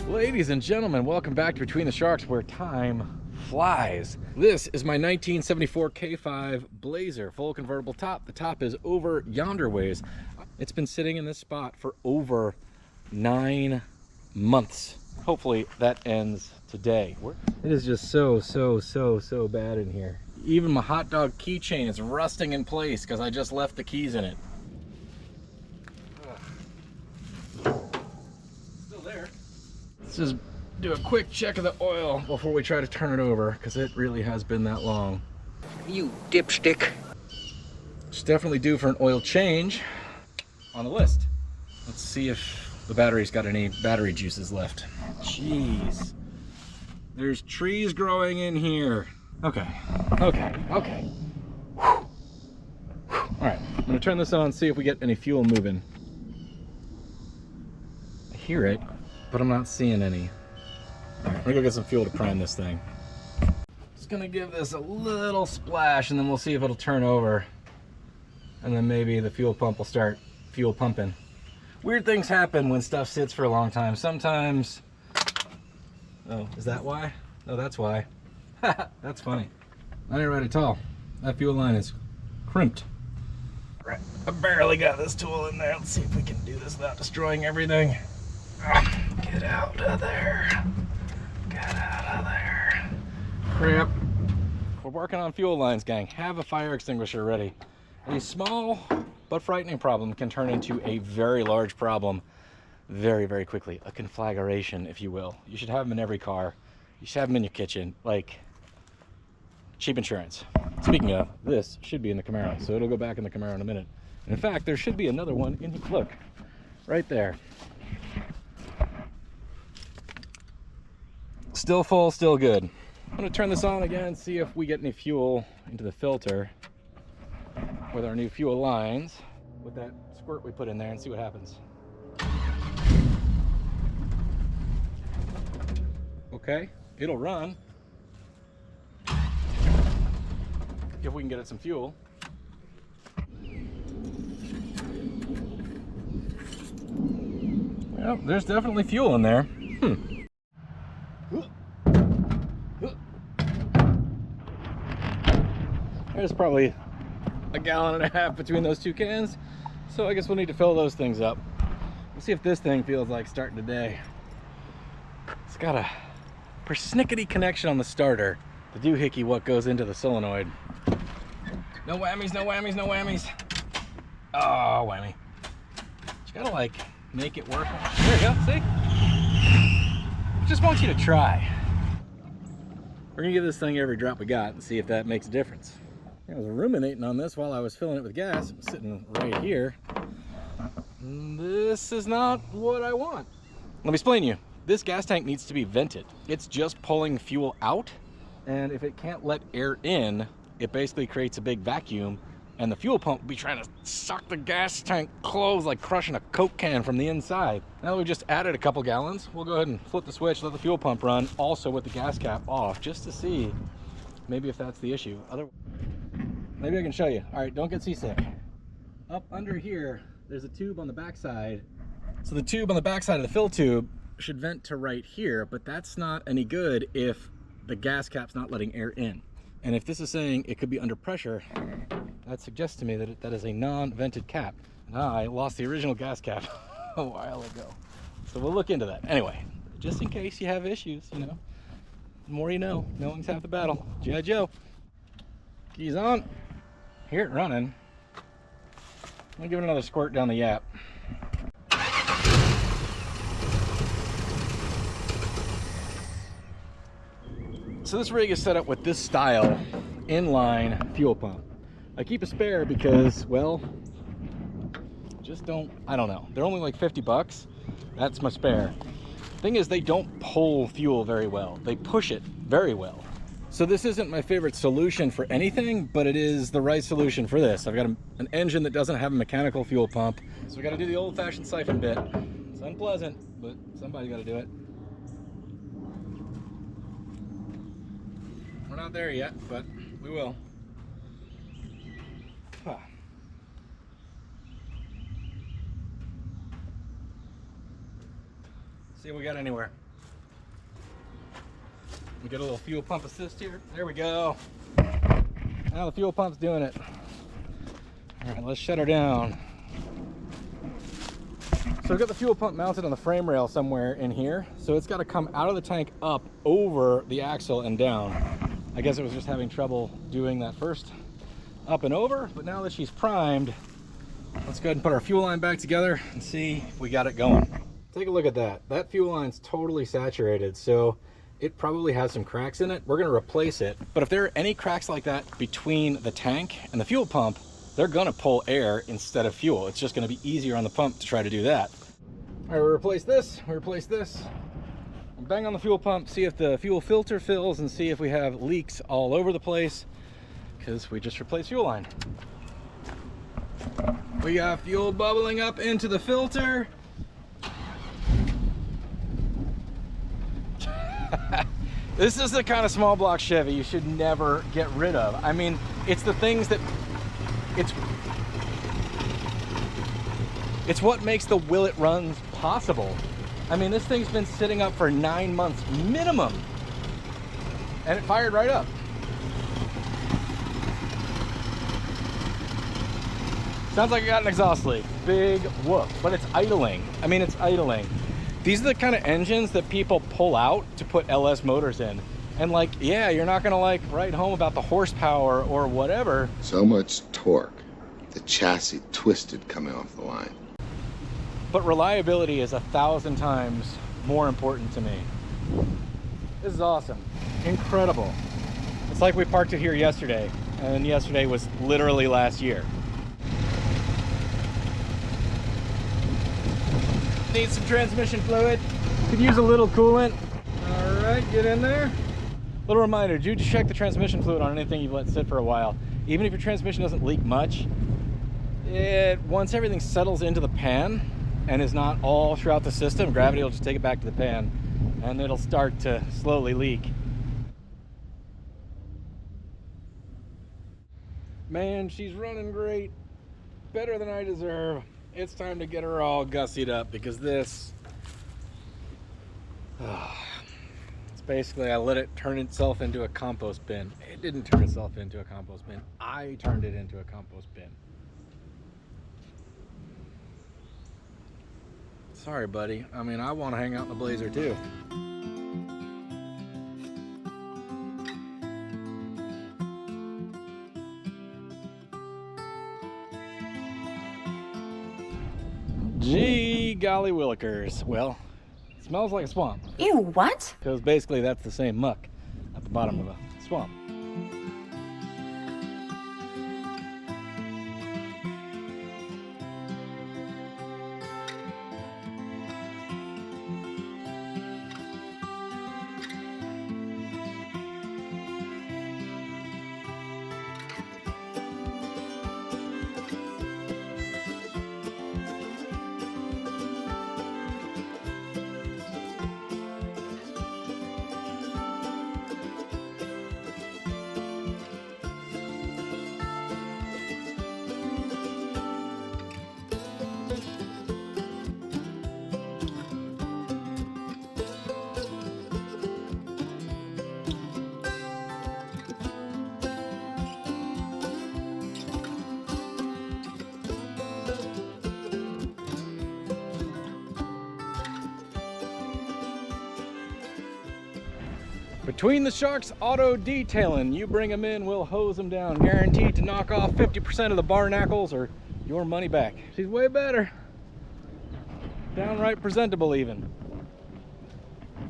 Ladies and gentlemen, welcome back to Between the Sharks, where time flies. This is my 1974 K5 Blazer, full convertible top. The top is over yonder ways. It's been sitting in this spot for over 9 months. Hopefully that ends today. It is just so bad in here. Even my hot dog keychain is rusting in place because I just left the keys in it. Still there. Let's just do a quick check of the oil before we try to turn it over, because it really has been that long. You dipstick. It's definitely due for an oil change on the list. Let's see if the battery's got any battery juices left. Jeez. There's trees growing in here. Okay. Whew. All right, I'm gonna turn this on, see if we get any fuel moving. I hear it, but I'm not seeing any. All right, I'm gonna go get some fuel to prime this thing. Just gonna give this a little splash, and then we'll see if it'll turn over. And then maybe the fuel pump will start fuel pumping. Weird things happen when stuff sits for a long time. Sometimes, oh, is that why? No, that's why. That's funny. That ain't right at all. That fuel line is crimped. Right, I barely got this tool in there. Let's see if we can do this without destroying everything. Get out of there. Get out of there. Crap. We're working on fuel lines, gang. Have a fire extinguisher ready. A small but frightening problem can turn into a very large problem very quickly. A conflagration, if you will. You should have them in every car. You should have them in your kitchen. Like, cheap insurance. Speaking of, this should be in the Camaro, so it'll go back in the Camaro in a minute. In fact, there should be another one in here. Look, right there. Still full, still good. I'm gonna turn this on again and see if we get any fuel into the filter with our new fuel lines, with that squirt we put in there, and see what happens. Okay, it'll run if we can get it some fuel. Well, there's definitely fuel in there. There's probably a gallon and a half between those two cans, so I guess we'll need to fill those things up. Let's see if this thing feels like starting today. It's got a persnickety connection on the starter. The doohickey what goes into the solenoid. No whammies, no whammies, no whammies. Oh, whammy. You gotta like make it work. There you go, see? Just want you to try. We're gonna give this thing every drop we got and see if that makes a difference. I was ruminating on this while I was filling it with gas. I'm sitting right here. This is not what I want. Let me explain to you. This gas tank needs to be vented. It's just pulling fuel out, and if it can't let air in, it basically creates a big vacuum, and the fuel pump will be trying to suck the gas tank closed like crushing a Coke can from the inside. Now that we've just added a couple gallons, we'll go ahead and flip the switch, let the fuel pump run, also with the gas cap off, just to see maybe if that's the issue. Maybe I can show you. All right, don't get seasick. Up under here, there's a tube on the backside. So the tube on the backside of the fill tube should vent to right here, but that's not any good if the gas cap's not letting air in. And if this is saying it could be under pressure, that suggests to me that that is a non-vented cap. And I lost the original gas cap a while ago. So we'll look into that. Anyway, just in case you have issues, you know, the more you know, knowing's half the battle. G.I. Joe. Keys on. Hear it running. I'll give it another squirt down the yap. So this rig is set up with this style inline fuel pump. I keep a spare because, well, I don't know. They're only like 50 bucks. That's my spare. Thing is, they don't pull fuel very well. They push it very well. So this isn't my favorite solution for anything, but it is the right solution for this. I've got an engine that doesn't have a mechanical fuel pump, so we got to do the old-fashioned siphon bit. It's unpleasant, but somebody's got to do it. We're not there yet, but we will. See if we got anywhere. We get a little fuel pump assist here. There we go. Now the fuel pump's doing it. All right, let's shut her down. So we've got the fuel pump mounted on the frame rail somewhere in here. So it's got to come out of the tank up over the axle and down. I guess it was just having trouble doing that first up and over, but now that she's primed, let's go ahead and put our fuel line back together and see if we got it going. Take a look at that. That fuel line's totally saturated, so it probably has some cracks in it. We're gonna replace it. But if there are any cracks like that between the tank and the fuel pump, they're gonna pull air instead of fuel. It's just gonna be easier on the pump to try to do that. All right, we replace this, Bang on the fuel pump, see if the fuel filter fills and see if we have leaks all over the place, because we just replaced fuel line. We got fuel bubbling up into the filter. This is the kind of small block Chevy you should never get rid of. I mean, it's the things that, it's what makes the will it runs possible. I mean, this thing's been sitting up for 9 months minimum, and it fired right up. Sounds like it got an exhaust leak. Big whoop, but it's idling. I mean, it's idling. These are the kind of engines that people pull out to put LS motors in. And like, yeah, you're not gonna like write home about the horsepower or whatever. So much torque, the chassis twisted coming off the line. But reliability is 1,000 times more important to me. This is awesome, incredible. It's like we parked it here yesterday, and yesterday was literally last year. Need some transmission fluid. Could use a little coolant. All right, get in there. Little reminder, do check the transmission fluid on anything you've let sit for a while. Even if your transmission doesn't leak much, once everything settles into the pan and is not all throughout the system, gravity will just take it back to the pan and it'll start to slowly leak. Man, she's running great. Better than I deserve. It's time to get her all gussied up because this, it's basically, I let it turn itself into a compost bin. It didn't turn itself into a compost bin. I turned it into a compost bin. Sorry, buddy. I mean, I want to hang out in the Blazer too. Gee golly willikers. Well, it smells like a swamp. Ew, what? Because basically that's the same muck at the bottom of a swamp. Between the Sharks Auto Detailing, you bring them in, we'll hose them down. Guaranteed to knock off 50% of the barnacles or your money back. She's way better. Downright presentable even.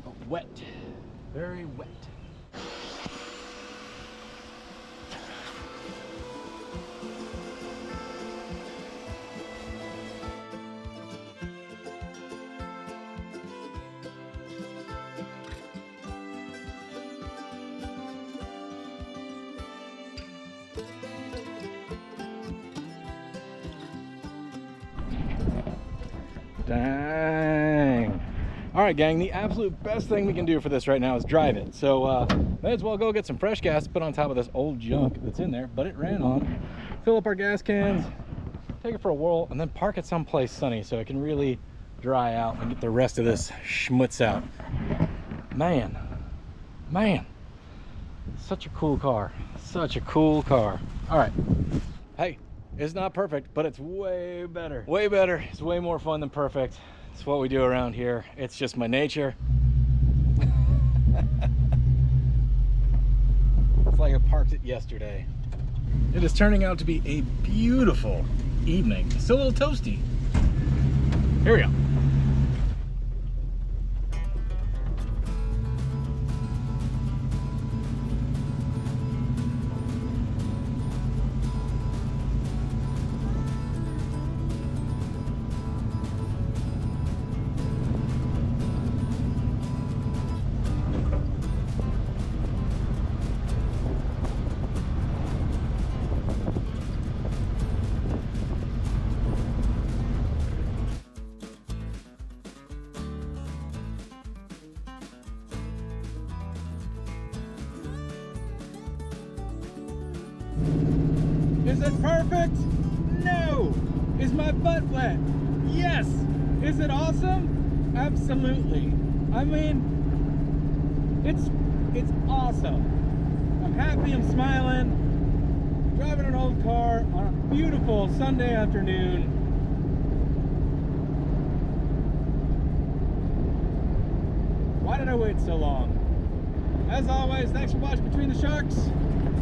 But wet, very wet. Dang. All right, gang, the absolute best thing we can do for this right now is drive it. So may as well go get some fresh gas to put on top of this old junk that's in there, but it ran on. Fill up our gas cans, take it for a whirl, and then park it someplace sunny so it can really dry out and get the rest of this schmutz out. Man, Man, such a cool car. Such a cool car. All right. Hey, it's not perfect, but it's way better. Way better. It's way more fun than perfect. It's what we do around here. It's just my nature. It's like I parked it yesterday. It is turning out to be a beautiful evening. Still a little toasty. Here we go. Is it perfect? No. Is my butt wet? Yes. Is it awesome? Absolutely. I mean, it's awesome. I'm happy, I'm smiling, driving an old car on a beautiful Sunday afternoon. Why did I wait so long? As always, thanks for watching Between the Sharks.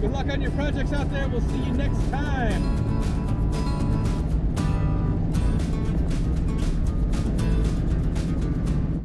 Good luck on your projects out there. We'll see you next time.